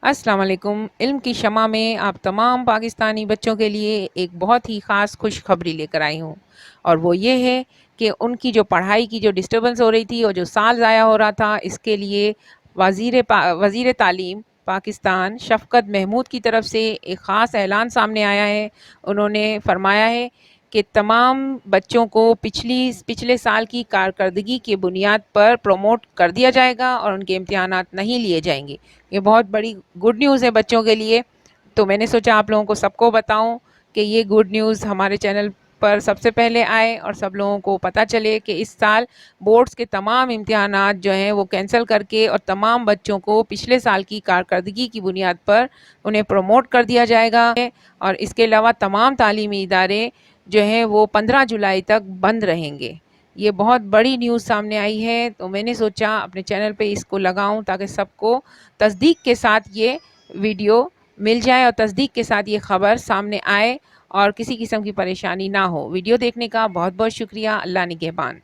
السلام علیکم۔ علم کی شمع میں آپ تمام پاکستانی بچوں کے لیے ایک بہت ہی خاص خوشخبری لے کر آئی ہوں، اور وہ یہ ہے کہ ان کی جو پڑھائی کی جو ڈسٹربنس ہو رہی تھی اور جو سال ضائع ہو رہا تھا، اس کے لیے وزیر تعلیم پاکستان شفقت محمود کی طرف سے ایک خاص اعلان سامنے آیا ہے۔ انہوں نے فرمایا ہے کہ تمام بچوں کو پچھلے سال کی کارکردگی کی بنیاد پر پروموٹ کر دیا جائے گا اور ان کے امتحانات نہیں لیے جائیں گے۔ یہ بہت بڑی گڈ نیوز ہے بچوں کے لیے، تو میں نے سوچا آپ لوگوں کو سب کو بتاؤں کہ یہ گڈ نیوز ہمارے چینل پر سب سے پہلے آئے اور سب لوگوں کو پتہ چلے کہ اس سال بورڈز کے تمام امتحانات جو ہیں وہ کینسل کر کے اور تمام بچوں کو پچھلے سال کی کارکردگی کی بنیاد پر انہیں پروموٹ کر دیا جائے گا، اور اس کے علاوہ تمام تعلیمی ادارے جو ہیں وہ 15 جولائی تک بند رہیں گے۔ یہ بہت بڑی نیوز سامنے آئی ہے، تو میں نے سوچا اپنے چینل پہ اس کو لگاؤں تاکہ سب کو تصدیق کے ساتھ یہ ویڈیو مل جائے اور تصدیق کے ساتھ یہ خبر سامنے آئے اور کسی قسم کی پریشانی نہ ہو۔ ویڈیو دیکھنے کا بہت بہت شکریہ۔ اللہ نگہبان۔